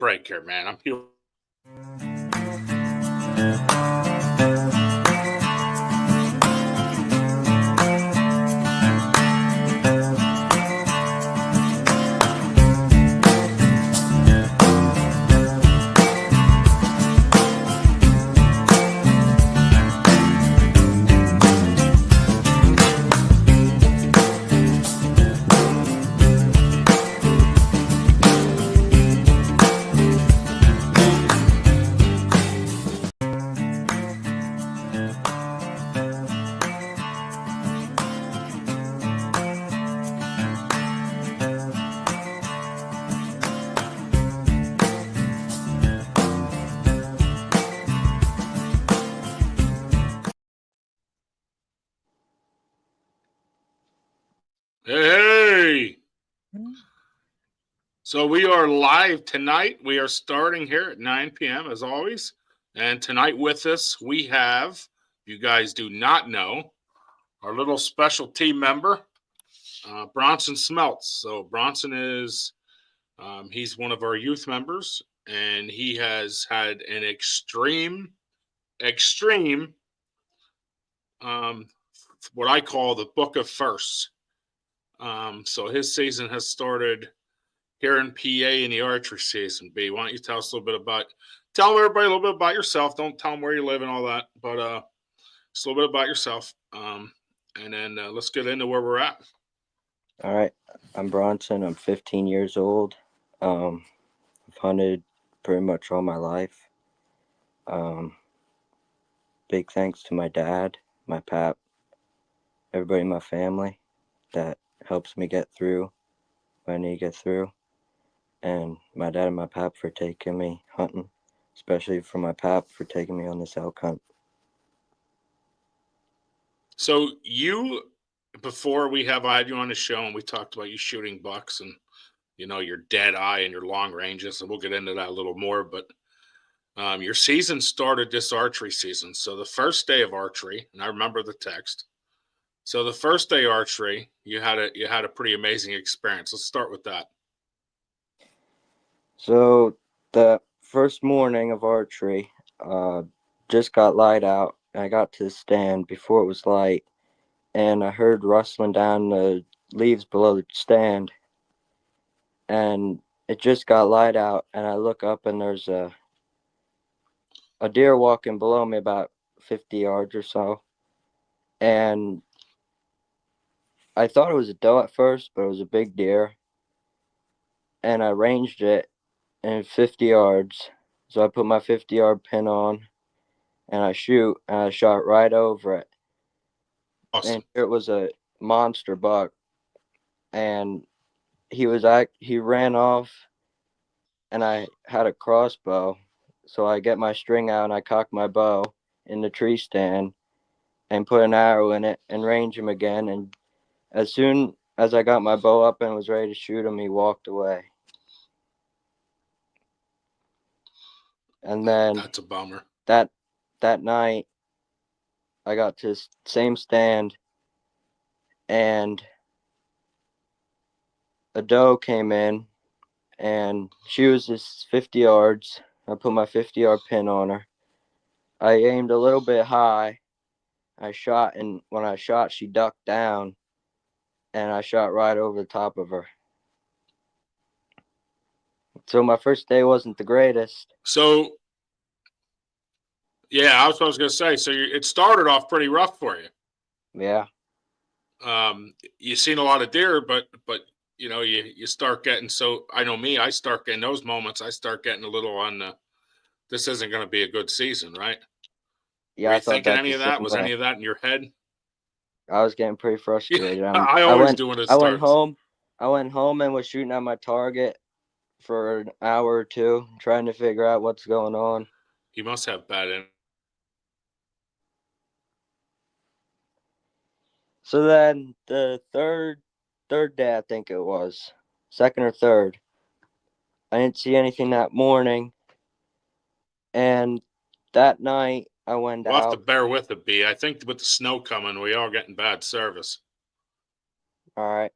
break here, man. I'm here. Hey! So we are live tonight. We are starting here at 9 p.m. as always. And tonight with us, we have, if you guys do not know, our little special team member, Bronson Smeltz. So Bronson is, he's one of our youth members, and he has had an extreme, what I call the book of firsts. So his season has started here in PA in the archery season. B, why don't you tell us a little bit about, tell everybody a little bit about yourself. Don't tell them where you live and all that, but just a little bit about yourself. And then let's get into where we're at. All right. I'm Bronson. I'm 15 years old. I've hunted pretty much all my life. Big thanks to my dad, my pap, everybody in my family that helps me get through what I need to get through. And my dad and my pap for taking me hunting, especially for my pap for taking me on this elk hunt. So you, before I had you on the show and we talked about you shooting bucks and, you know, your dead eye and your long ranges, and we'll get into that a little more, but your season started this archery season. So the first day of archery, and I remember the text. So the first day archery, you had a pretty amazing experience. Let's start with that. So the first morning of archery, just got light out. I got to the stand before it was light, and I heard rustling down the leaves below the stand, and it just got light out, and I look up and there's a deer walking below me about 50 yards or so, and I thought it was a doe at first, but it was a big deer, and I ranged it in 50 yards, so I put my 50-yard pin on, and I shoot, and I shot right over it. Awesome. And it was a monster buck, and he ran off, and I had a crossbow, so I get my string out and I cock my bow in the tree stand and put an arrow in it and range him again. And as soon as I got my bow up and was ready to shoot him, he walked away. And then that's a bummer. That night, I got to the same stand, and a doe came in, and she was just 50 yards. I put my 50-yard pin on her. I aimed a little bit high. I shot, and when I shot, she ducked down, and I shot right over the top of her. So my first day wasn't the greatest. So, yeah, I was going to say, so it started off pretty rough for you. Yeah. You've seen a lot of deer, but you know, you start getting, so I know me, I start getting those moments, I start getting a little on the, this isn't going to be a good season, right? Yeah, Were you thinking any of that? Was any of that in your head? I was getting pretty frustrated. Yeah, I went home. I went home and was shooting at my target for an hour or two, trying to figure out what's going on. You must have bad. So then the third day, I think it was, second or third, I didn't see anything that morning. And that night I went out. We'll have to bear with it, B. I think with the snow coming, we are getting bad service. All right.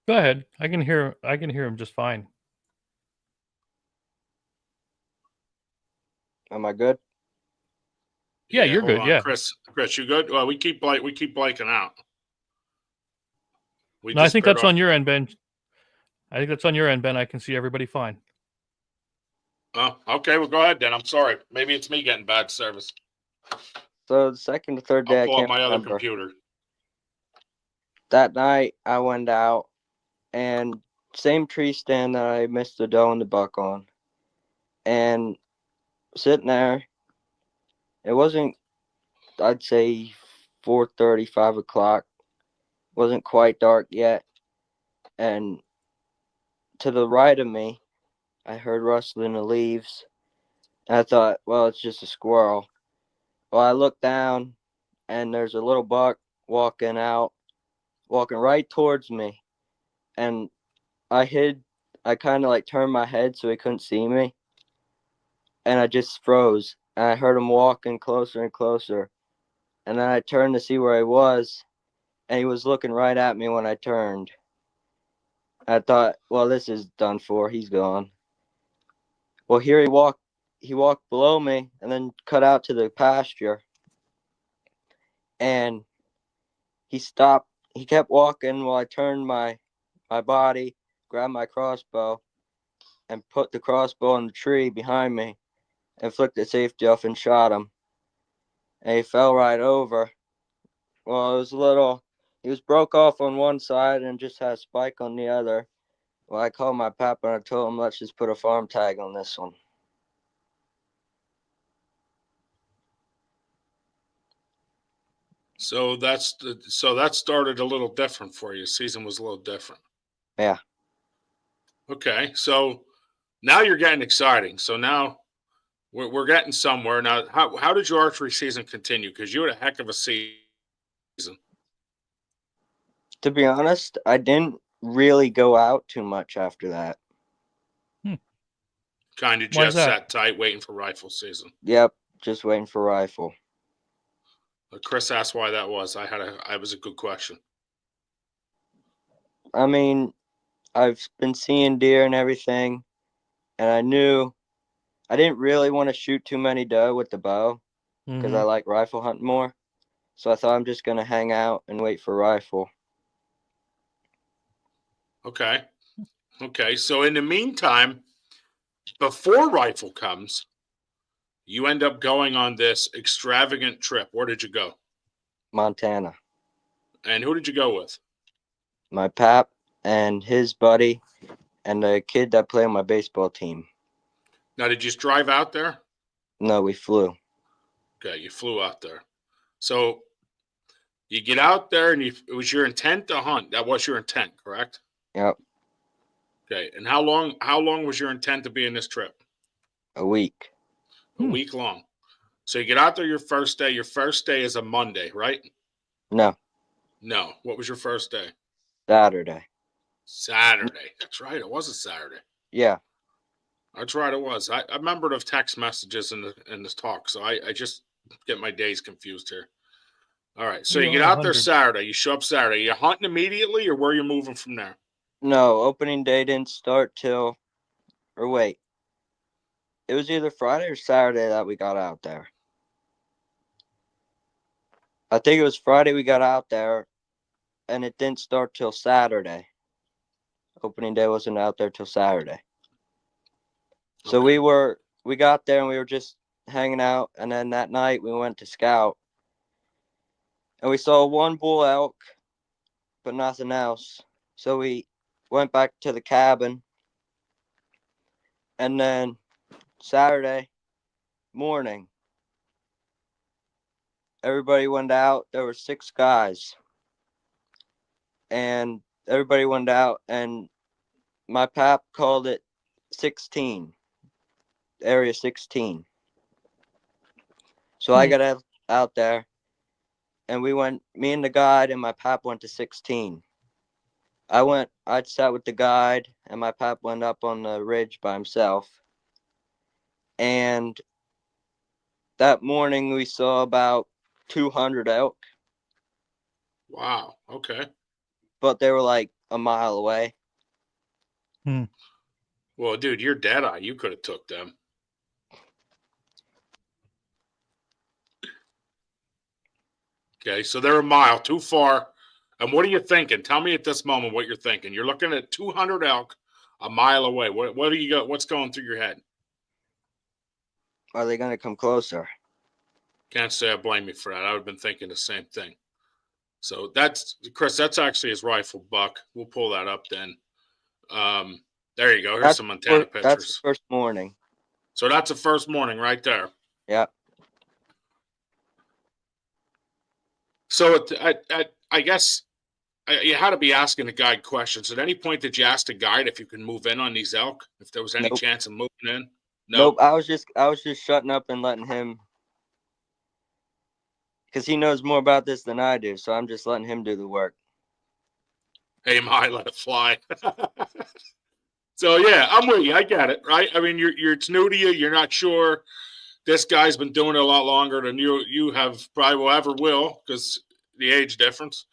Go ahead. I can hear him just fine. Am I good? Yeah, you're Hold good. on, Yeah. Chris. Chris, you good? Well, we keep blanking out. We No, I think disappeared that's off. on your end, Ben. I think that's on your end, Ben. I can see everybody fine. Oh, okay. Well, go ahead then. I'm sorry. Maybe it's me getting bad service. So the second or third I'll day, I pull up can't my other remember. computer. That night, I went out and same tree stand that I missed the doe and the buck on. And sitting there, it wasn't, I'd say 4:30, 5 o'clock. Wasn't quite dark yet. And to the right of me, I heard rustling of leaves. And I thought, well, it's just a squirrel. Well, I looked down and there's a little buck walking right towards me. And I kind of like turned my head so he couldn't see me. And I just froze. And I heard him walking closer and closer. And then I turned to see where he was. And he was looking right at me when I turned. I thought, well, this is done for. He's gone. Well, here he walked below me and then cut out to the pasture. And he stopped. He kept walking while I turned my body, grabbed my crossbow, and put the crossbow in the tree behind me and flicked the safety off and shot him. And he fell right over. Well, he was broke off on one side and just had a spike on the other. Well, I called my papa and I told him, let's just put a farm tag on this one. So that started a little different for you. Season was a little different. Yeah. Okay, so now you're getting exciting. So now we're getting somewhere. Now, how did your archery season continue? Because you had a heck of a season. To be honest, I didn't really go out too much after that. Kind of Why is just that? sat tight, waiting for rifle season. Yep, just waiting for rifle. Chris asked why that was. I was a good question. I mean, I've been seeing deer and everything, and I knew I didn't really want to shoot too many doe with the bow because I like rifle hunting more. So I thought I'm just going to hang out and wait for rifle. Okay. Okay. So in the meantime, before rifle comes, you end up going on this extravagant trip. Where did you go? Montana. And who did you go with? My pap and his buddy and the kid that played on my baseball team. Now, did you just drive out there? No, we flew. Okay, you flew out there. So you get out there, and it was your intent to hunt. That was your intent, correct? Yep. Okay. And how long was your intent to be in this trip? A week. A week long. So you get out there your first day. Your first day is a Monday, right? No. No. What was your first day? Saturday. Saturday. That's right. It was a Saturday. Yeah. That's right. It was. I remember the text messages in this talk, so I just get my days confused here. All right. So you get out there Saturday. You show up Saturday. You hunting immediately, or where you moving from there? No, opening day didn't start till, or wait. It was either Friday or Saturday that we got out there. I think it was Friday we got out there, and it didn't start till Saturday. Opening day wasn't out there till Saturday. So Okay. we got there and we were just hanging out, and then that night we went to scout. And we saw one bull elk, but nothing else. So we went back to the cabin. And then Saturday morning, everybody went out. There were 6 guys. And everybody went out, and my pap called it 16, area 16. So I got out there, and me and the guide and my pap went to 16. I sat with the guide, and my pap went up on the ridge by himself. And that morning we saw about 200 elk. Wow. Okay. But they were like a mile away. Well, dude, you're dead eye. You could have took them. Okay, so they're a mile too far. And what are you thinking? Tell me at this moment what you're thinking. You're looking at 200 elk a mile away. What do you got? What's going through your head? Are they going to come closer? Can't say I blame you for that. I would have been thinking the same thing. So that's Chris. That's actually his rifle buck. We'll pull that up then. There you go. Here's some Montana pictures. That's the first morning. So that's the first morning right there. Yeah. So I guess you had to be asking the guide questions. At any point, did you ask the guide if you can move in on these elk? If there was any chance of moving in? Nope. I was just shutting up and letting him, because he knows more about this than I do. So I'm just letting him do the work. Hey, I let it fly. So yeah, I'm with you. I get it, right? I mean, it's new to you. You're not sure. This guy's been doing it a lot longer than you have probably will ever will, because the age difference.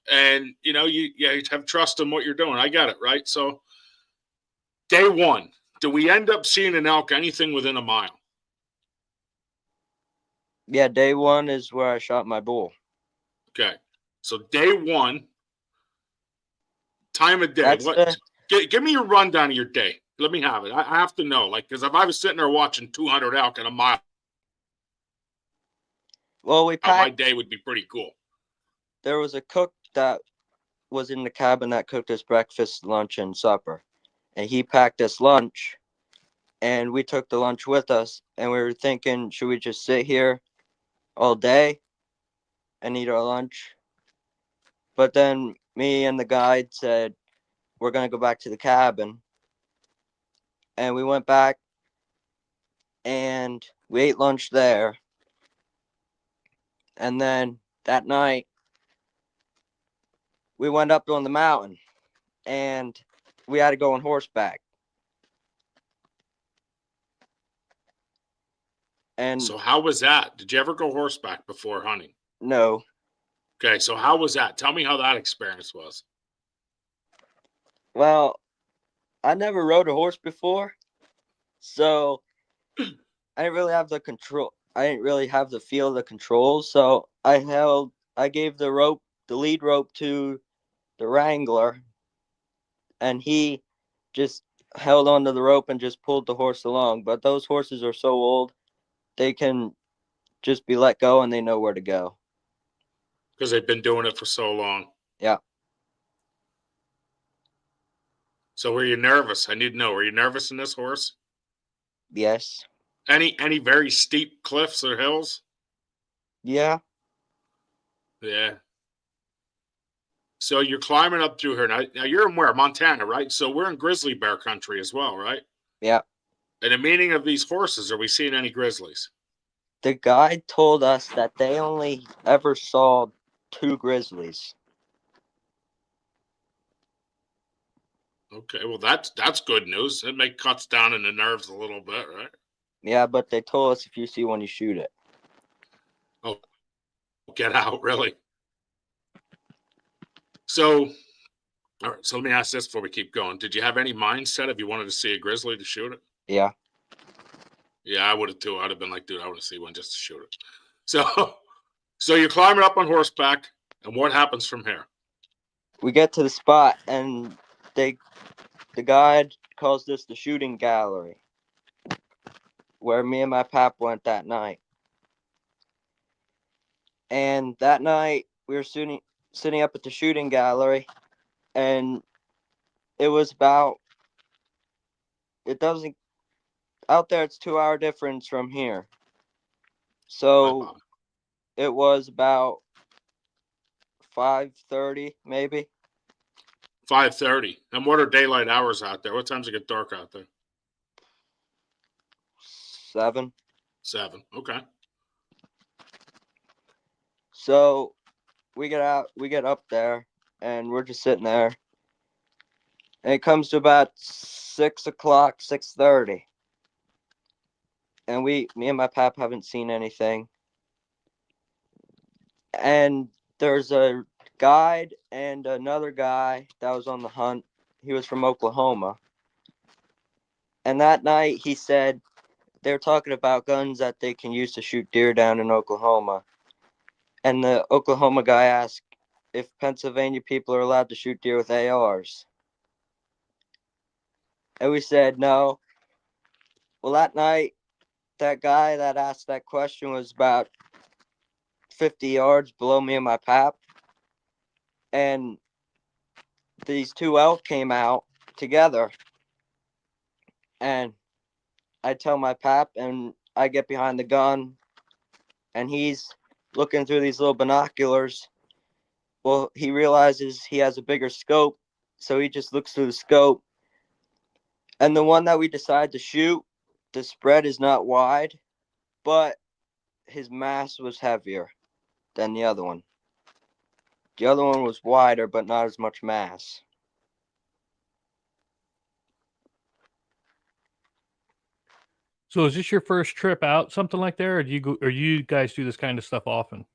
And you have trust in what you're doing. I get it, right? So day one, do we end up seeing an elk anything within a mile? Yeah, day one is where I shot my bull. Okay, so day one, time of day. Give me your rundown of your day. Let me have it. I have to know, because if I was sitting there watching 200 elk in a mile, well, my day would be pretty cool. There was a cook that was in the cabin that cooked us breakfast, lunch, and supper, and he packed us lunch, and we took the lunch with us, and we were thinking, should we just sit here all day and eat our lunch? But then me and the guide said, we're going to go back to the cabin. And we went back and we ate lunch there. And then that night, we went up on the mountain and we had to go on horseback. And so how was that? Did you ever go horseback before hunting? No. Okay, so how was that? Tell me how that experience was. Well, I never rode a horse before, so I didn't really have the control. I didn't really have the feel of the controls, so I gave the lead rope to the wrangler, and he just held onto the rope and just pulled the horse along. But those horses are so old, they can just be let go and they know where to go. Because they've been doing it for so long. Yeah. So were you nervous? I need to know. Were you nervous in this horse? Yes. Any very steep cliffs or hills? Yeah. Yeah. So you're climbing up through here. Now you're in where? Montana, right? So we're in grizzly bear country as well, right? Yeah. And the meaning of these horses, are we seeing any grizzlies? The guide told us that they only ever saw 2 grizzlies. Okay, well that's good news. It cuts down in the nerves a little bit, right? Yeah, but they told us if you see one, you shoot it. Oh, get out, really? So, all right. So let me ask this before we keep going. Did you have any mindset if you wanted to see a grizzly to shoot it? Yeah. Yeah, I would have too. I'd have been like, dude, I want to see one just to shoot it. So you're climbing up on horseback, and what happens from here? We get to the spot, and the guide calls this the shooting gallery, where me and my pap went that night. And that night, we were sitting up at the shooting gallery, and it was out there, it's 2-hour difference from here. So it was about 5:30, maybe. 5:30. And what are daylight hours out there? What times it get dark out there? 7. 7. Okay. So we get up there, and we're just sitting there. And it comes to about 6 o'clock, 6:30. And me and my pap haven't seen anything. And there's a guide and another guy that was on the hunt. He was from Oklahoma. And that night he said they were talking about guns that they can use to shoot deer down in Oklahoma. And the Oklahoma guy asked if Pennsylvania people are allowed to shoot deer with ARs. And we said no. Well, that night, that guy that asked that question was about 50 yards below me and my pap. And these two elk came out together. And I tell my pap, and I get behind the gun, and he's looking through these little binoculars. Well, he realizes he has a bigger scope, so he just looks through the scope. And the one that we decide to shoot, the spread is not wide, but his mass was heavier than the other one. The other one was wider, but not as much mass. So is this your first trip out, something like that, or do you go, or you guys do this kind of stuff often?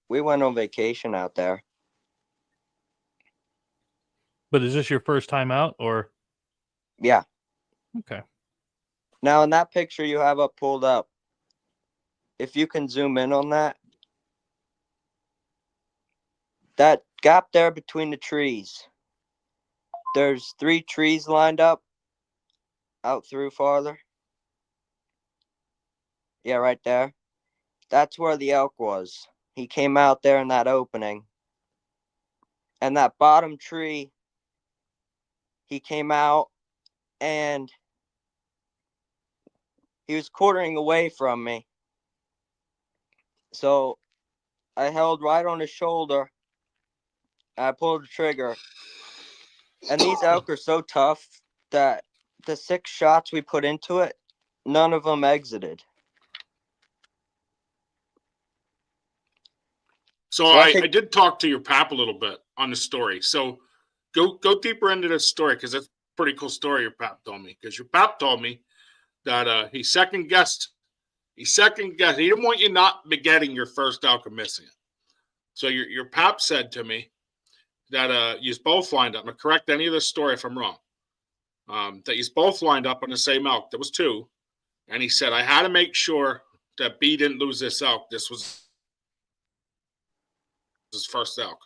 We went on vacation out there. But is this your first time out, or? Yeah. Okay. Now, in that picture you have up pulled up, if you can zoom in on that gap there between the trees, there's 3 trees lined up out through farther. Yeah, right there. That's where the elk was. He came out there in that opening. And that bottom tree, he came out and he was quartering away from me. So I held right on his shoulder. I pulled the trigger. And these elk are so tough that the 6 shots we put into it, none of them exited. So I did talk to your pap a little bit on the story. So go deeper into this story, because it's a pretty cool story your pap told me. Because your pap told me that he second guessed. He didn't want you not getting your first elk and missing it. So your pap said to me that you both lined up. Now, correct any of this story if I'm wrong. That you both lined up on the same elk. There was 2. And he said, I had to make sure that B didn't lose this elk. This was his first elk.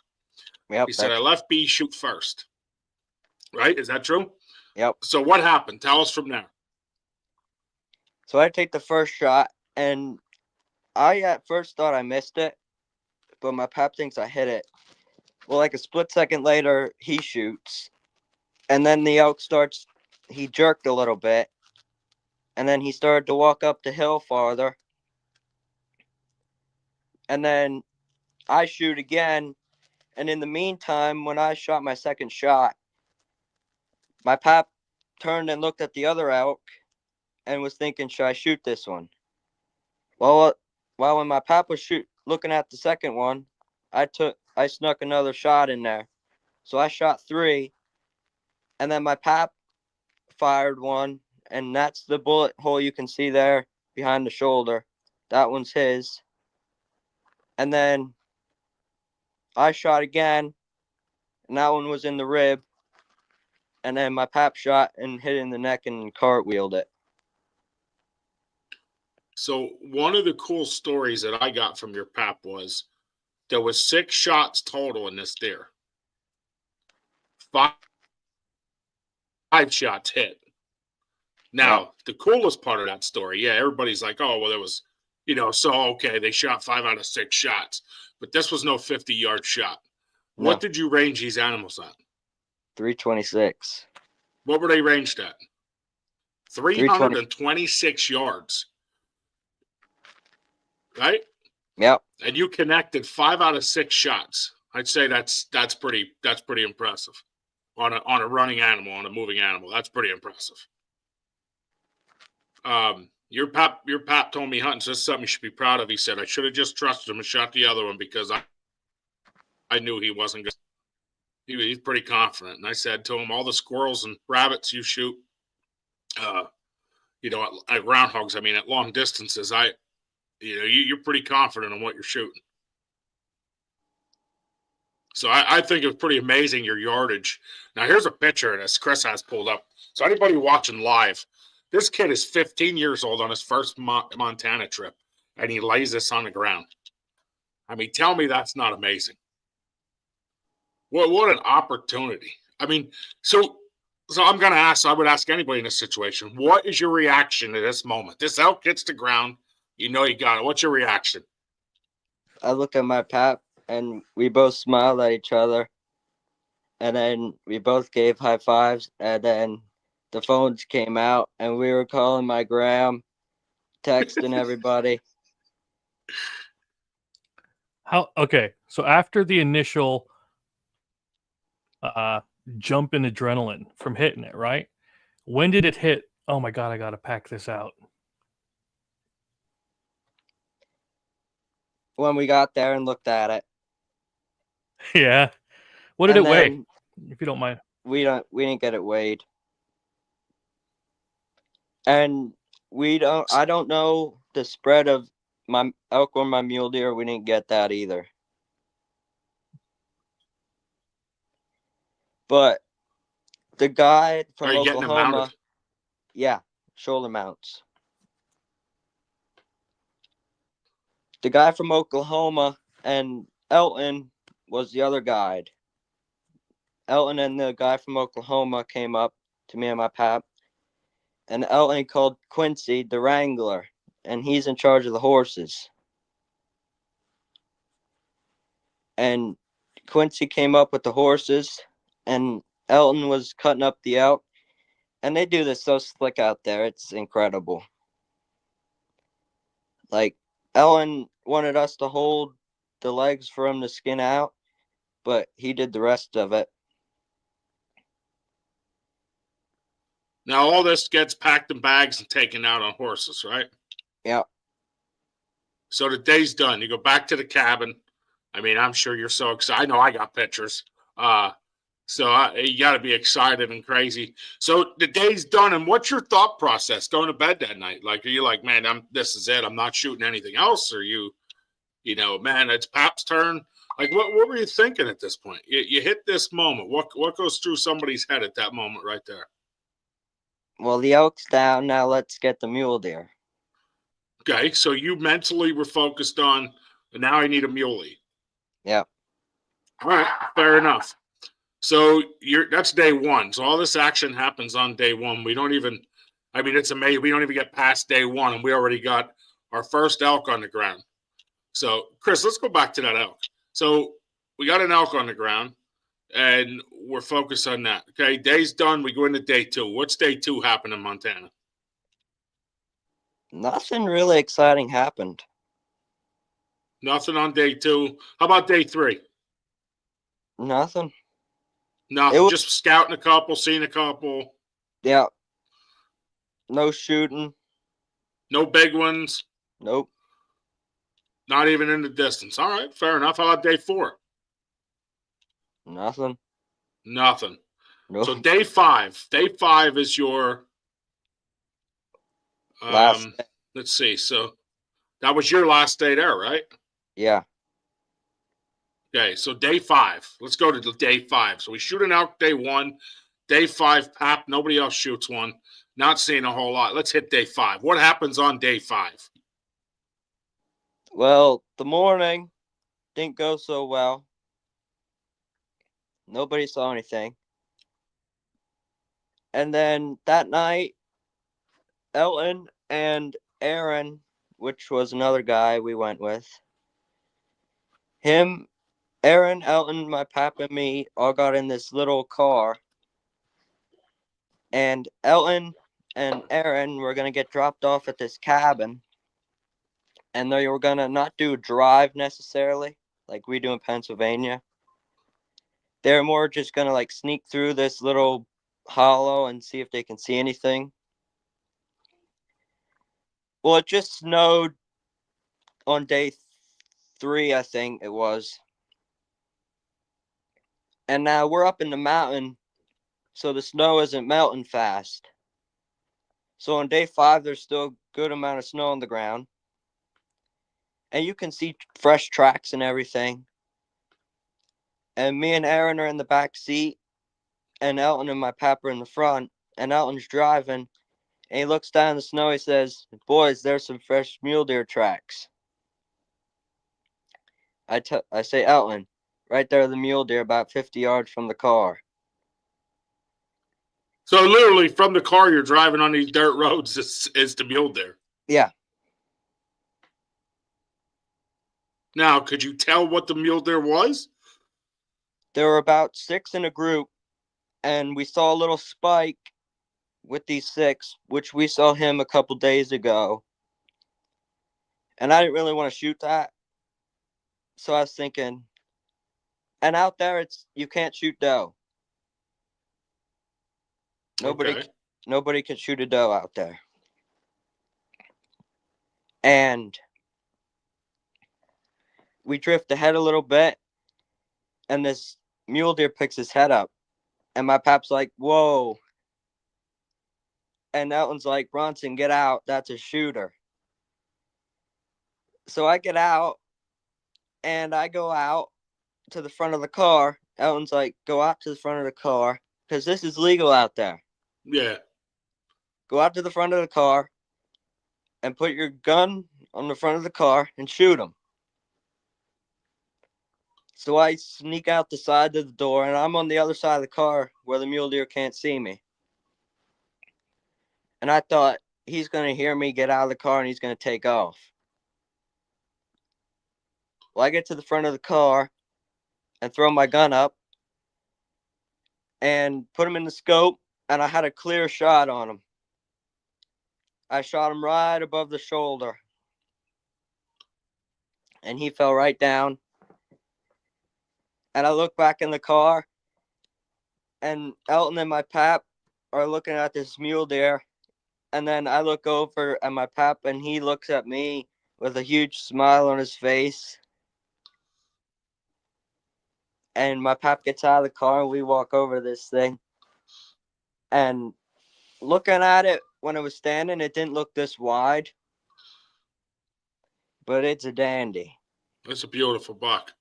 Yep, he said, I left B shoot first. Right? Is that true? Yep. So what happened? Tell us from there. So I take the first shot, and I at first thought I missed it, but my pap thinks I hit it. Well, like a split second later, he shoots, and then the elk he jerked a little bit, and then he started to walk up the hill farther, and then I shoot again, and in the meantime, when I shot my second shot, my pap turned and looked at the other elk and was thinking, should I shoot this one? Well, when my pap was looking at the second one, I snuck another shot in there. So I shot 3, and then my pap fired one, and that's the bullet hole you can see there behind the shoulder. That one's his. And then I shot again, and that one was in the rib. And then my pap shot and hit in the neck and cartwheeled it. So one of the cool stories that I got from your pap was there was 6 shots total in this deer. 5 shots hit. Now, the coolest part of that story, yeah, everybody's like, oh, well, there was, so okay, they shot 5 out of 6 shots. But this was no 50-yard shot. No. What did you range these animals at? 326. What were they ranged at? 326 yards. Right? Yep. And you connected 5 out of 6 shots. I'd say that's pretty impressive on a running animal, on a moving animal. That's pretty impressive. Your pap told me hunting, so that's something you should be proud of. He said, I should have just trusted him and shot the other one because I knew he wasn't going to. He's pretty confident. And I said to him, all the squirrels and rabbits you shoot, at groundhogs, at long distances, you're pretty confident in what you're shooting. So I think it's pretty amazing your yardage. Now here's a picture of this Chris has pulled up. So anybody watching live, this kid is 15 years old on his first Montana trip, and he lays this on the ground. I mean, tell me that's not amazing. What an opportunity. I mean, so I'm gonna ask. I would ask anybody in this situation. What is your reaction to this moment? This elk hits the ground. You know you got it. What's your reaction? I look at my pap, and we both smiled at each other. And then we both gave high fives. And then the phones came out, and we were calling my gram, texting everybody. Okay, so after the initial jump in adrenaline from hitting it, right? When did it hit? Oh my god, I gotta pack this out. When we got there and looked at it. Yeah. What did And it weigh? then If you don't mind. we didn't get it weighed. And I don't know the spread of my elk or my mule deer. We didn't get that either. But the guy from Are you getting them mounted? Oklahoma, yeah, shoulder mounts. The guy from Oklahoma and Elton was the other guide. Elton and the guy from Oklahoma came up to me and my pap, and Elton called Quincy the wrangler, and he's in charge of the horses. And Quincy came up with the horses, and Elton was cutting up the elk, and they do this so slick out there. It's incredible. Like, Elton wanted us to hold the legs for him to skin out, but he did the rest of it. Now all this gets packed in bags and taken out on horses, right? Yeah. So the day's done. You go back to the cabin. I mean, I'm sure you're so excited. I know I got pictures. You got to be excited and crazy. So the day's done, and what's your thought process going to bed that night? Like, are you like, man, this is it. I'm not shooting anything else. Or you know, man, it's Pap's turn. Like, what were you thinking at this point? You hit this moment. What goes through somebody's head at that moment right there? Well, the elk's down. Now let's get the mule deer. Okay, so you mentally were focused on, now I need a muley. Yeah. All right, fair enough. So that's day one. So all this action happens on day one. It's amazing. We don't even get past day one, and we already got our first elk on the ground. So, Chris, let's go back to that elk. So we got an elk on the ground, and we're focused on that. Okay, day's done. We go into day two. What's day two happen in Montana? Nothing really exciting happened. Nothing on day two. How about day three? Nothing. Nothing. Just scouting a couple, seeing a couple. Yeah. No shooting. No big ones. Nope. Not even in the distance. All right, fair enough. How about day four? Nothing. Nothing. Nope. So day five. Day five is your last day. Let's see. So that was your last day there, right? Yeah. Okay, so day five. Let's go to day five. So we shoot an elk day one. Day five, Pap. Nobody else shoots one. Not seeing a whole lot. Let's hit day five. What happens on day five? Well, the morning didn't go so well. Nobody saw anything. And then that night, Elton and Aaron, which was another guy we went with, Aaron, Elton, my pap, and me all got in this little car. And Elton and Aaron were going to get dropped off at this cabin. And they were going to not do drive necessarily, like we do in Pennsylvania. They're more just going to sneak through this little hollow and see if they can see anything. Well, it just snowed on day 3, I think it was. And now we're up in the mountain, so the snow isn't melting fast. So on day 5, there's still a good amount of snow on the ground. And you can see fresh tracks and everything. and me and Aaron are in the back seat, and Elton and my pap are in the front, and Elton's driving, and he looks down the snow. He says, "Boys, there's some fresh mule deer tracks." I say, "Elton, right there, the mule deer, about 50 yards from the car." So literally from the car you're driving on these dirt roads is the mule deer. Yeah. Now, could you tell what the mule deer was? There were about 6 in a group, and we saw a little spike with these 6, which we saw him a couple days ago. And I didn't really want to shoot that. So I was thinking, and out there you can't shoot doe. Nobody can shoot a doe out there. And we drift ahead a little bit, and this mule deer picks his head up, and my pap's like, "Whoa." And Elton's like, "Bronson, get out. That's a shooter." So I get out, and I go out to the front of the car. Elton's like, "Go out to the front of the car, because this is legal out there. Yeah. Go out to the front of the car and put your gun on the front of the car and shoot him." So I sneak out the side of the door, and I'm on the other side of the car where the mule deer can't see me. And I thought, he's going to hear me get out of the car and he's going to take off. Well, I get to the front of the car and throw my gun up and put him in the scope, and I had a clear shot on him. I shot him right above the shoulder, and he fell right down. And I look back in the car, and Elton and my pap are looking at this mule deer. And then I look over at my pap, and he looks at me with a huge smile on his face. And my pap gets out of the car, and we walk over this thing. And looking at it when it was standing, it didn't look this wide. But it's a dandy. That's a beautiful buck.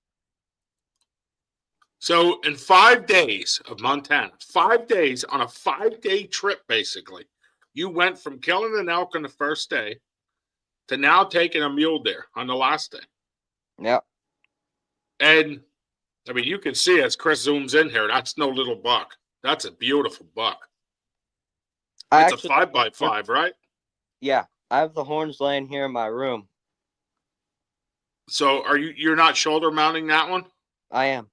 So in 5 days of Montana, 5 days on a 5-day trip, basically, you went from killing an elk on the first day to now taking a mule deer on the last day. Yep. And I mean, you can see as Chris zooms in here, that's no little buck. That's a beautiful buck. It's a 5x5, right? Yeah. I have the horns laying here in my room. So you're not shoulder mounting that one? I am.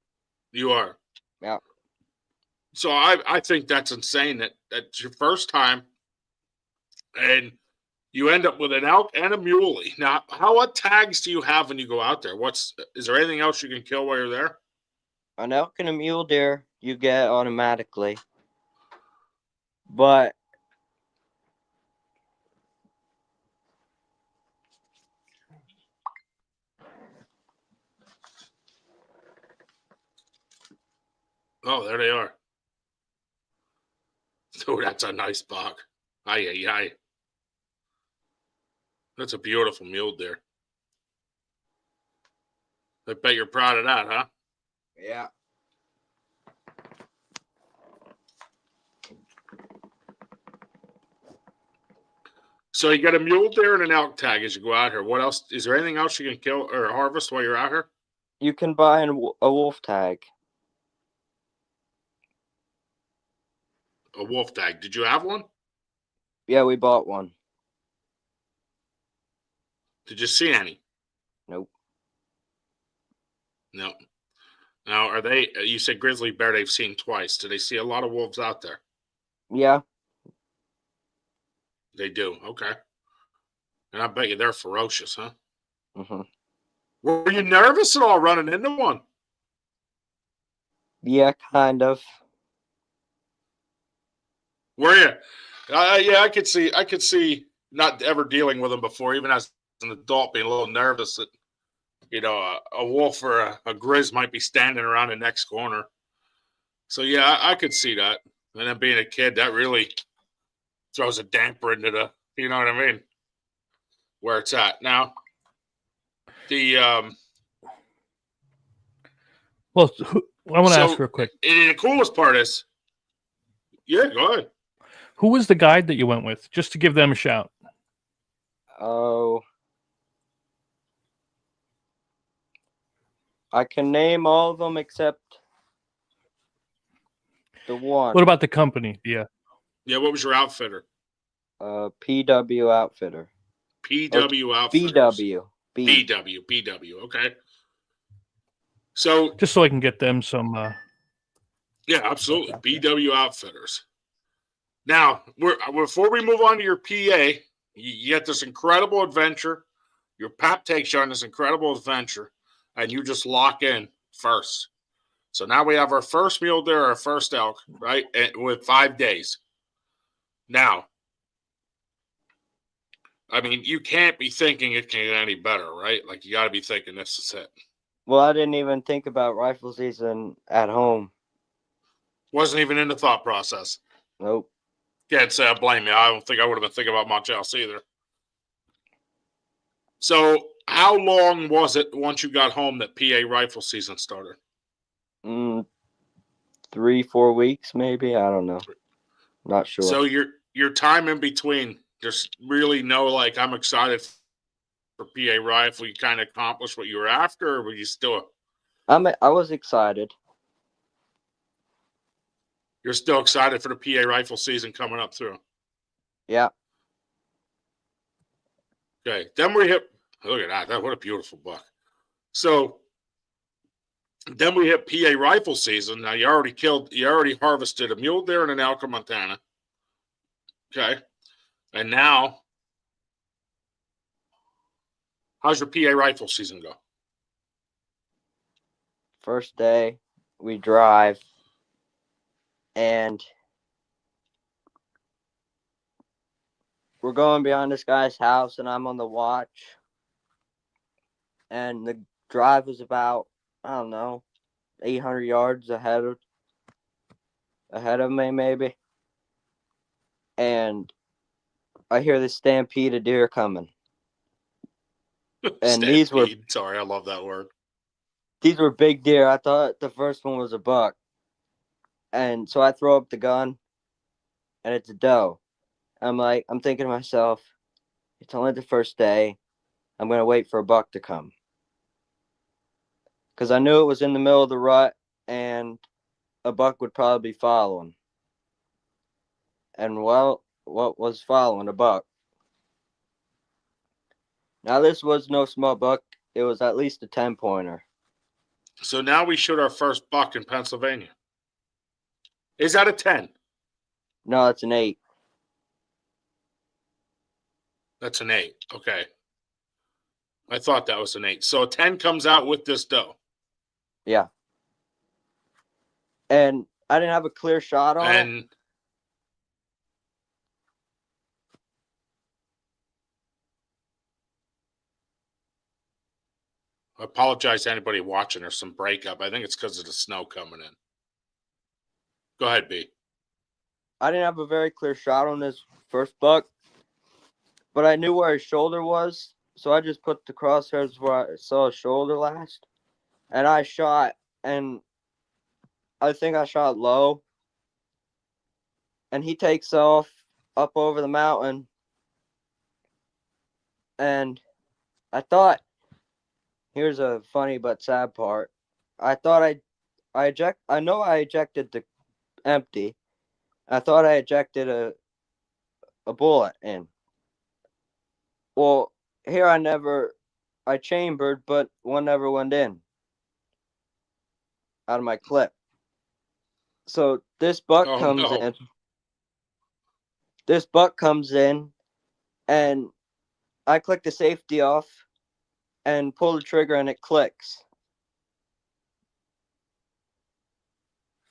You are. Yeah. So I think that's insane that that's your first time and you end up with an elk and a muley. Now, what tags do you have when you go out there? Is there anything else you can kill while you're there? An elk and a mule deer you get automatically. But oh, there they are. Oh, that's a nice buck. Aye. That's a beautiful mule deer. I bet you're proud of that, huh? yeah. So you got a mule deer and an elk tag as you go out here. What else? Is there anything else you can kill or harvest while you're out here? You can buy a wolf tag. A wolf tag. Did you have one? Yeah, we bought one. Did you see any? Nope. No. Now, are they? You said grizzly bear. They've seen twice. Do they see a lot of wolves out there? Yeah. They do. Okay. And I bet you they're ferocious, huh? Mm-hmm. Were you nervous at all running into one? Yeah, kind of. Were you? Yeah, I could see not ever dealing with them before, even as an adult, being a little nervous that, a wolf or a grizz might be standing around the next corner. So, yeah, I could see that. And then being a kid, that really throws a damper into the, you know what I mean, where it's at. Now, Well, I want to ask real quick. And the coolest part is, yeah, go ahead. Who was the guide that you went with? Just to give them a shout. Oh, I can name all of them except the one. What about the company? Yeah. Yeah, what was your outfitter? PW Outfitter. PW Outfitters. BW. BW. Okay. So Just so I can get them some. yeah, absolutely. BW Outfitters. Now, before we move on to your PA, you get this incredible adventure. Your pap takes you on this incredible adventure, and you just lock in first. So now we have our first mule deer, our first elk, right? And with 5 days. Now, I mean, you can't be thinking it can get any better, right? Like, you got to be thinking this is it. Well, I didn't even think about rifle season at home. Wasn't even in the thought process. Nope. Can't say I blame you. I don't think I would have been thinking about much else either. So, how long was it once you got home that PA rifle season started? 3-4 weeks, maybe. I don't know. Not sure. So your time in between, there's really no like I'm excited for PA rifle. You kind of accomplished what you were after, or were you still? I was excited. You're still excited for the PA rifle season coming up through. Yeah. Okay, then we hit. Look at that! What a beautiful buck. So then we hit PA rifle season. Now you already harvested a mule deer and an elk in Montana. Okay, and now how's your PA rifle season go? First day, we drive, and we're going behind this guy's house, and I'm on the watch. And the drive was about, I don't know, 800 yards ahead of me, maybe. And I hear this stampede of deer coming. And sorry, I love that word. These were big deer. I thought the first one was a buck. And so I throw up the gun, and it's a doe. I'm thinking to myself, it's only the first day. I'm going to wait for a buck to come. Because I knew it was in the middle of the rut, and a buck would probably be following. And, well, what was following? A buck. Now, this was no small buck. It was at least a 10-pointer. So now we shoot our first buck in Pennsylvania. Is that a 10? No, it's an 8. That's an 8. Okay. I thought that was an 8. So a 10 comes out with this doe. Yeah. And I didn't have a clear shot on it. I apologize to anybody watching. There's some breakup. I think it's because of the snow coming in. Go ahead, B. I didn't have a very clear shot on this first buck, but I knew where his shoulder was, so I just put the crosshairs where I saw his shoulder last, and I shot, and I think I shot low, and he takes off up over the mountain, and I thought, here's a funny but sad part, I thought I know I ejected the empty. I thought I ejected a bullet in. Well, here I chambered, but one never went in out of my clip. So this buck comes in. This buck comes in, and I click the safety off and pull the trigger, and it clicks.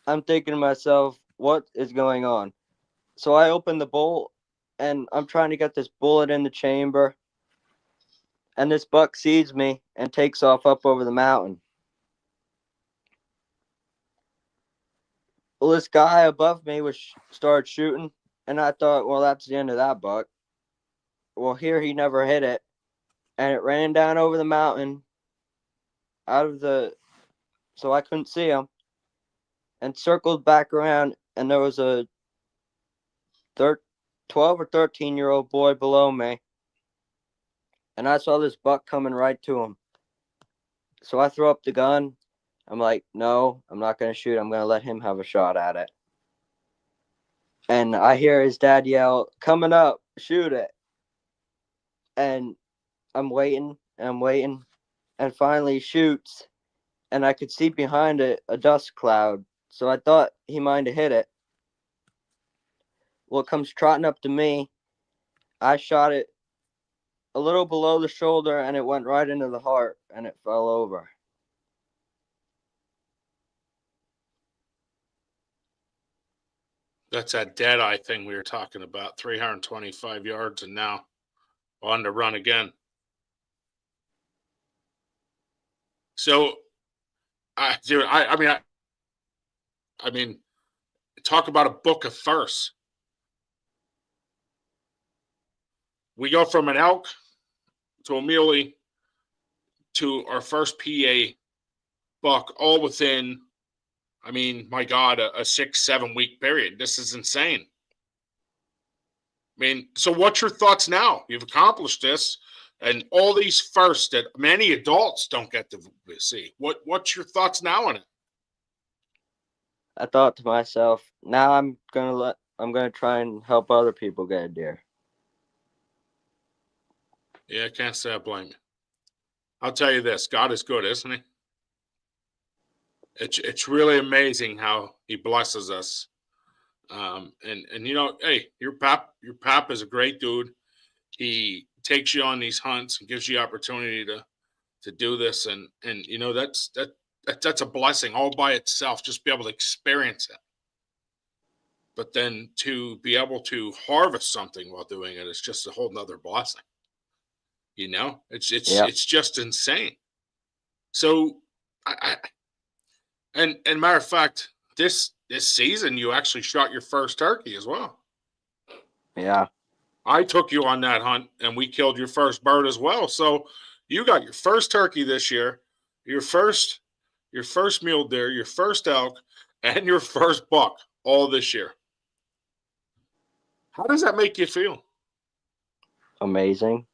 I'm thinking to myself, what is going on? So I open the bolt, and I'm trying to get this bullet in the chamber, and this buck sees me and takes off up over the mountain. Well, this guy above me started shooting, and I thought, well, that's the end of that buck. Well, here he never hit it, and it ran down over the mountain so I couldn't see him, and circled back around, and there was a 12 or 13-year-old boy below me, and I saw this buck coming right to him. So I throw up the gun. I'm like, no, I'm not going to shoot. I'm going to let him have a shot at it. And I hear his dad yell, coming up, shoot it. And I'm waiting, and finally he shoots, and I could see behind it a dust cloud. So I thought he might have hit it. Well, it comes trotting up to me. I shot it a little below the shoulder, and it went right into the heart, and it fell over. That's that dead eye thing we were talking about. 325 yards, and now on the run again. So, I mean, talk about a book of firsts. We go from an elk to a muley to our first PA buck, all within, I mean, my God, a 6-7 week period. This is insane. I mean, so what's your thoughts now? You've accomplished this, and all these firsts that many adults don't get to see. What's your thoughts now on it? I thought to myself, now I'm gonna try and help other people get a deer. Yeah, I can't say I blame you. I'll tell you this: God is good, isn't He? It's really amazing how He blesses us. And you know, hey, your pap is a great dude. He takes you on these hunts and gives you opportunity to do this, and you know that's a blessing all by itself. Just be able to experience it, but then to be able to harvest something while doing it is just a whole nother blessing. You know, it's just insane. So, and matter of fact, this season you actually shot your first turkey as well. Yeah. I took you on that hunt, and we killed your first bird as well. So you got your first turkey this year, your first mule deer, your first elk, and your first buck all this year. How does that make you feel? Amazing.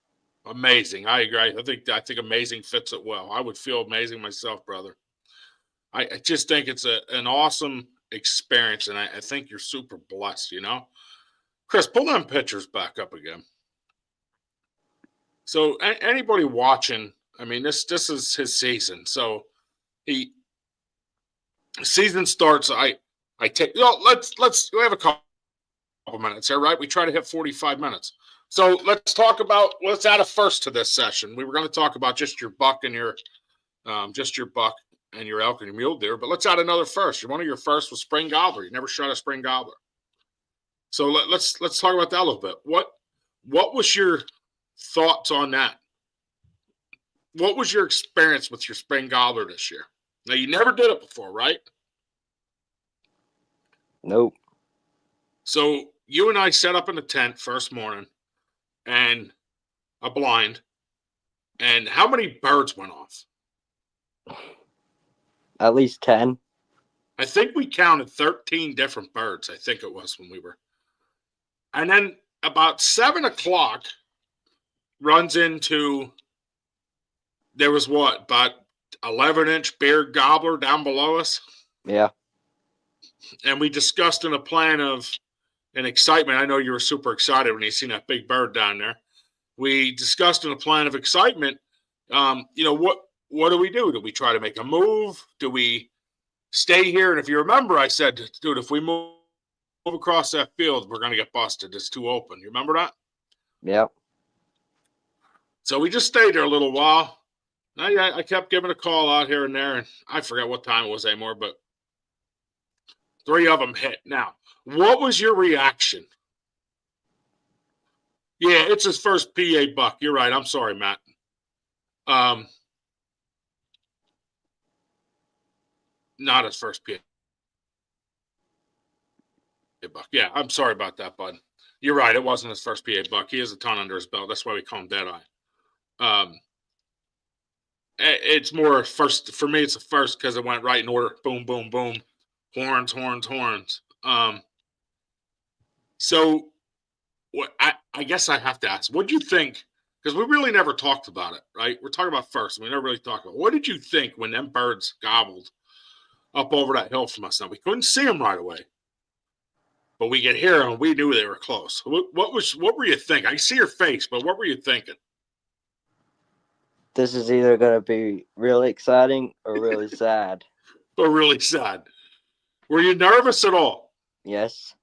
Amazing. I agree. I think amazing fits it well. I would feel amazing myself, brother. I just think it's an awesome experience, and I think you're super blessed, you know? Chris, pull them pictures back up again. So anybody watching, I mean, this is his season. So season starts. I take, you know, let's we have a couple minutes here, right? We try to hit 45 minutes. So let's add a first to this session. We were going to talk about just your buck and your elk and your mule deer, but let's add another first. One of your first was spring gobbler. You never shot a spring gobbler. So let's talk about that a little bit. What was your thoughts on that? What was your experience with your spring gobbler this year? Now, you never did it before, right? Nope. So you and I set up in the tent first morning and a blind. And how many birds went off? At least 10. I think we counted 13 different birds, I think it was when we were. And then about 7 o'clock runs into, there was about 11-inch beard gobbler down below us. Yeah. And we discussed in a plan of an excitement. I know you were super excited when you seen that big bird down there. We discussed in a plan of excitement, you know, what do we do? Do we try to make a move? Do we stay here? And if you remember, I said, dude, if we move across that field, we're going to get busted. It's too open. You remember that? Yep. So we just stayed there a little while. I kept giving a call out here and there, and I forgot what time it was anymore, but 3 of them hit. Now, what was your reaction? Yeah, it's his first PA buck. You're right. I'm sorry, Matt. Not his first PA buck. Yeah, I'm sorry about that, bud. You're right. It wasn't his first PA buck. He has a ton under his belt. That's why we call him Deadeye. It's more first for me. It's a first because it went right in order. Boom, boom, boom. Horns, horns, horns. So what I guess I have to ask, what do you think? Because we really never talked about it, right? We're talking about first. We never really talked about it. What did you think when them birds gobbled up over that hill from us? Now we couldn't see them right away, but we could hear them. We knew they were close. What were you thinking? I see your face, but what were you thinking? This is either going to be really exciting or really sad. But really sad. Were you nervous at all? Yes.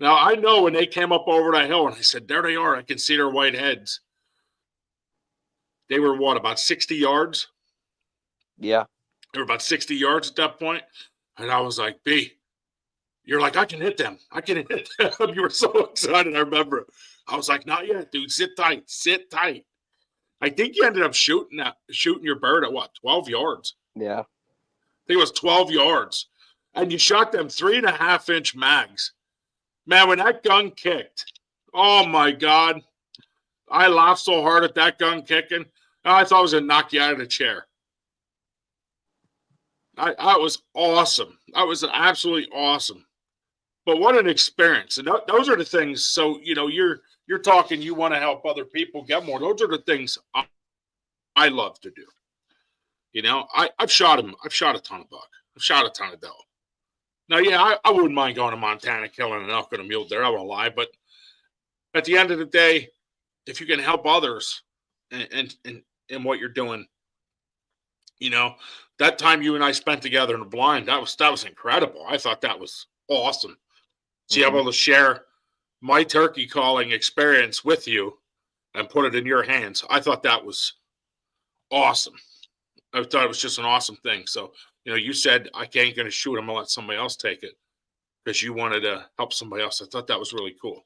Now I know when they came up over that hill, and I said, "There they are! I can see their white heads." They were what, about 60 yards? Yeah. They were about 60 yards at that point, and I was like, "B, you're like, I can hit them. I can hit them." You were so excited. I remember. I was like, "Not yet, dude. Sit tight. Sit tight." I think you ended up shooting your bird at what, 12 yards? Yeah. I think it was 12 yards, and you shot them 3.5-inch mags. Man, when that gun kicked, oh my God, I laughed so hard at that gun kicking. I thought I was gonna knock you out of the chair. I was awesome. That was absolutely awesome. But what an experience! And those are the things. So you're talking. You want to help other people get more. Those are the things I love to do. I've shot him. I've shot a ton of buck. I've shot a ton of doe. Now, yeah, I wouldn't mind going to Montana, killing an elk and a mule deer. I won't lie. But at the end of the day, if you can help others and what you're doing, that time you and I spent together in the blind, that was incredible. I thought that was awesome. To be able to share my turkey calling experience with you and put it in your hands, I thought that was awesome. I thought it was just an awesome thing. So, you said I ain't going to shoot him and let somebody else take it because you wanted to help somebody else. I thought that was really cool.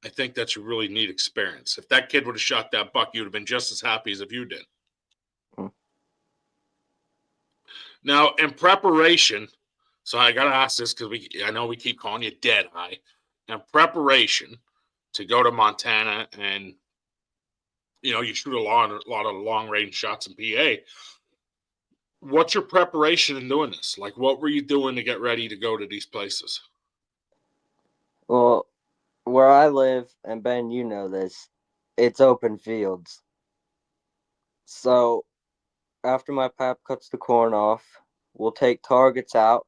I think that's a really neat experience. If that kid would have shot that buck, you'd have been just as happy as if you did. Now, in preparation, so I got to ask this because I know we keep calling you Dead Eye. In preparation to go to Montana and, you shoot a lot of long range shots in PA. What's your preparation in doing this? Like, what were you doing to get ready to go to these places? Well, where I live, and Ben, you know this, it's open fields. So after my pap cuts the corn off, we'll take targets out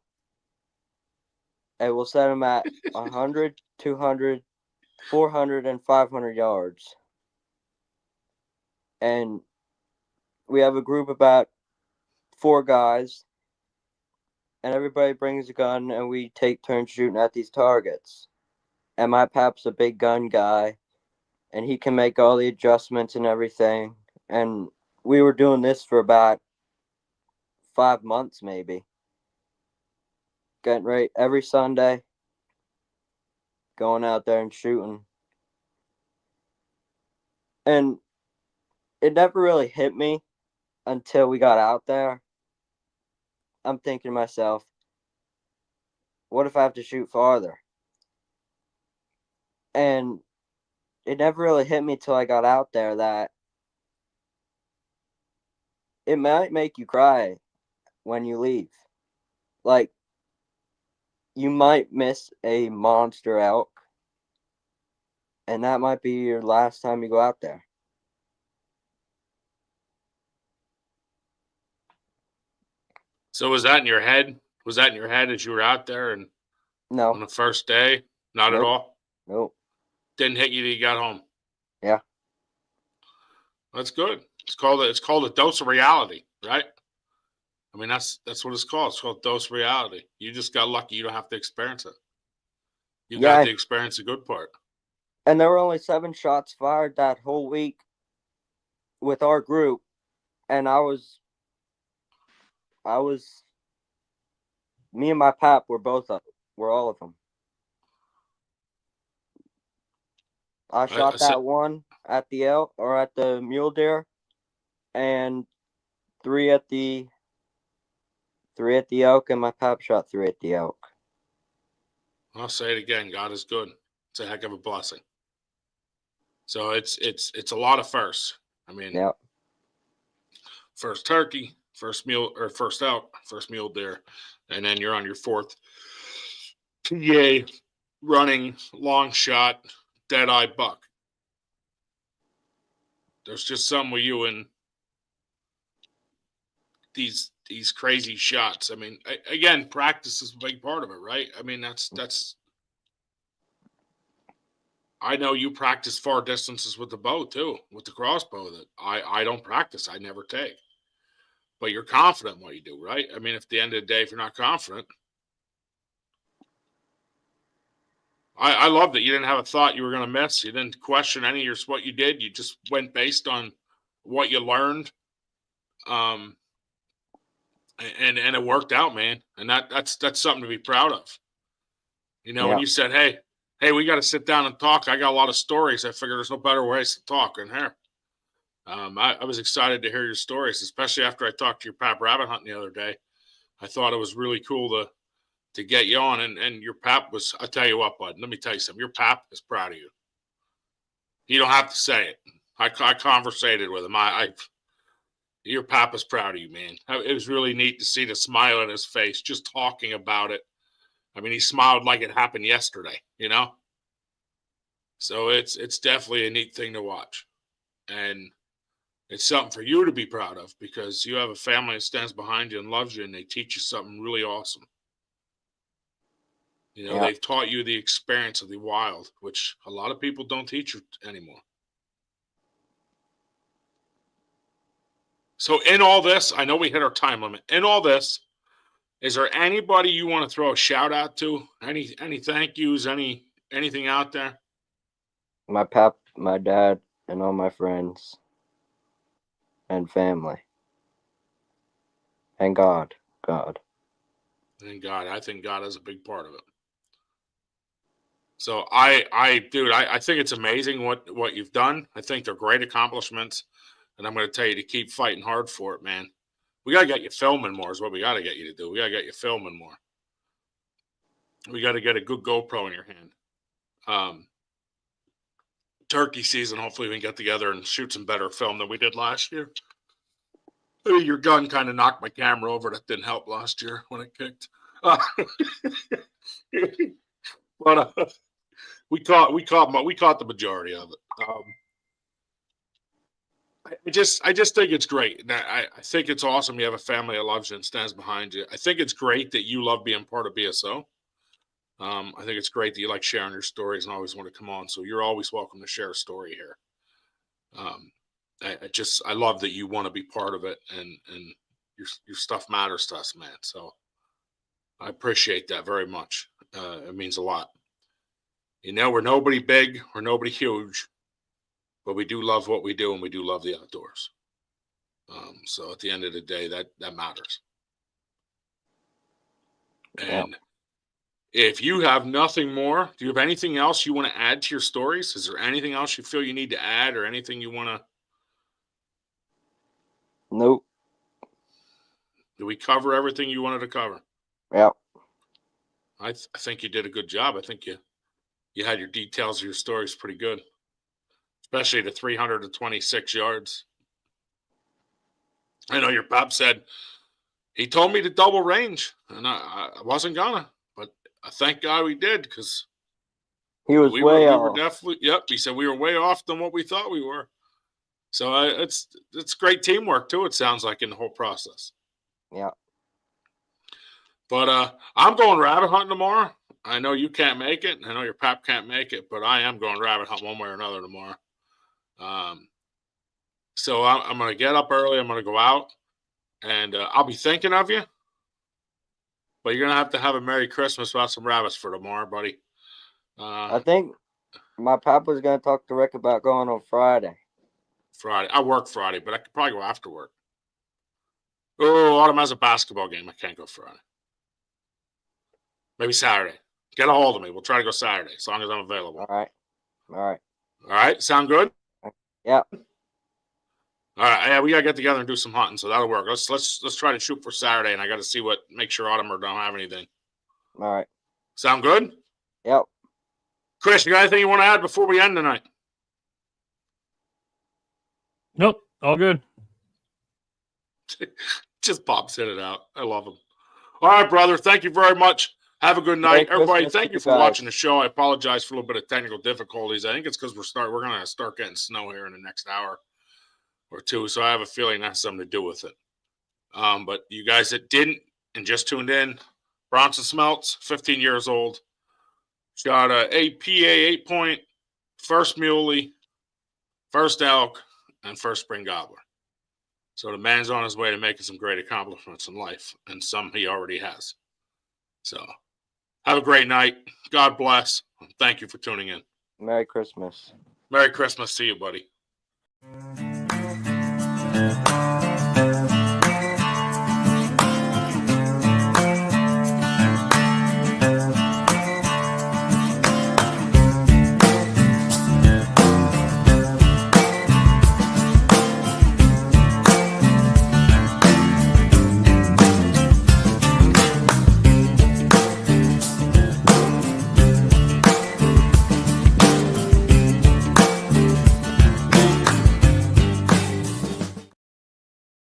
and we'll set them at 100, 200, 400, and 500 yards. And we have a group of about 4 guys, and everybody brings a gun, and we take turns shooting at these targets. And my pap's a big gun guy, and he can make all the adjustments and everything. And we were doing this for about 5 months, maybe. Getting ready every Sunday, going out there and shooting. And it never really hit me until we got out there. I'm thinking to myself, what if I have to shoot farther? And it never really hit me till I got out there that it might make you cry when you leave. Like, you might miss a monster elk, and that might be your last time you go out there. So was that in your head? Was that in your head as you were out there and No. on the first day? Not Nope. at all? Nope. Didn't hit you till you got home? Yeah. That's good. It's called a dose of reality, right? I mean, that's what it's called. It's called dose of reality. You just got lucky. You don't have to experience it. You got to experience the good part. And there were only 7 shots fired that whole week with our group, and me and my pap were all of them. I shot that one at the elk or at the mule deer, and 3 at the elk, and my pap shot 3 at the elk. I'll say it again. God is good. It's a heck of a blessing. So it's a lot of firsts. I mean, Yep. first turkey, first mule deer, and then you're on your fourth PA running long shot dead eye buck. There's just some with you and these crazy shots. I mean, again, practice is a big part of it, right? I mean, that's. I know you practice far distances with the bow too, with the crossbow that I don't practice. I never take. But you're confident in what you do, right? I mean, if at the end of the day, if you're not confident, I love that you didn't have a thought you were going to miss. You didn't question any of what you did. You just went based on what you learned. And it worked out, man. And that's something to be proud of. You know, when you said, hey, we got to sit down and talk. I got a lot of stories. I figured there's no better ways to talk than here. I was excited to hear your stories, especially after I talked to your pap rabbit hunting the other day. I thought it was really cool to get you on. And your pap was, I'll tell you what, bud, let me tell you something. Your pap is proud of you. You don't have to say it. I conversated with him. Your pap is proud of you, man. It was really neat to see the smile on his face just talking about it. I mean, he smiled like it happened yesterday, you know? So it's definitely a neat thing to watch. And it's something for you to be proud of because you have a family that stands behind you and loves you, and they teach you something really awesome. You know, they've taught you the experience of the wild, which a lot of people don't teach you anymore. So in all this, I know we hit our time limit. In all this, is there anybody you want to throw a shout out to? Any thank yous? Anything out there? My pap, my dad, and all my friends and family. And God. And God, I think God is a big part of it. So I think it's amazing what you've done. I think they're great accomplishments, and I'm going to tell you to keep fighting hard for it, man. We got to get you filming more is what we got to get you to do. We got to get you filming more. We got to get a good GoPro in your hand. Turkey season, hopefully we can get together and shoot some better film than we did last year. I mean, your gun kind of knocked my camera over. That didn't help last year when it kicked. But we caught the majority of it. I just think it's great. I think it's awesome. You have a family that loves you and stands behind you. I think it's great that you love being part of BSO. I think it's great that you like sharing your stories and always want to come on. So you're always welcome to share a story here. I love that you want to be part of it, and your stuff matters to us, man. So I appreciate that very much. It means a lot. You know, we're nobody big, we're nobody huge, but we do love what we do, and we do love the outdoors. So at the end of the day, that matters. And if you have nothing more, do you have anything else you want to add to your stories? Is there anything else you feel you need to add, or anything you want to? Nope. Did we cover everything you wanted to cover? Yep. I think you did a good job. I think you had your details of your stories pretty good, especially the 326 yards. I know your pop said he told me to double range, and I wasn't gonna, but thank God we did, because he was way off. We were definitely, he said we were way off than what we thought we were. So it's great teamwork too. It sounds like in the whole process. Yeah. But I'm going rabbit hunting tomorrow. I know you can't make it. I know your pap can't make it, but I am going rabbit hunt one way or another tomorrow. So I'm going to get up early. I'm going to go out, and I'll be thinking of you. But you're going to have a Merry Christmas without some rabbits for tomorrow, buddy. I think my pap was going to talk to Rick about going on Friday. I work Friday, but I could probably go after work. Oh, Autumn has a basketball game. I can't go Friday. Maybe Saturday. Get a hold of me. We'll try to go Saturday as long as I'm available. All right. All right. Sound good? Yeah. All right. Yeah, we gotta get together and do some hunting, so that'll work. Let's try to shoot for Saturday, and I got to see make sure Autumn don't have anything. All right. Sound good? Yep. Chris, you got anything you want to add before we end tonight? Nope. All good. Just pops in and out. I love him. All right, brother. Thank you very much. Have a good night, Merry everybody. Christmas Thank to you you for guys. watching the show. I apologize for a little bit of technical difficulties. I think it's because we're gonna start getting snow here in the next hour or two, so I have a feeling that has something to do with it. But you guys that didn't and just tuned in, Bronson Smeltz, 15 years old, shot a PA 8-point, first muley, first elk, and first spring gobbler. So the man's on his way to making some great accomplishments in life, and some he already has. So have a great night. God bless. Thank you for tuning in. Merry Christmas. Merry Christmas to you, buddy.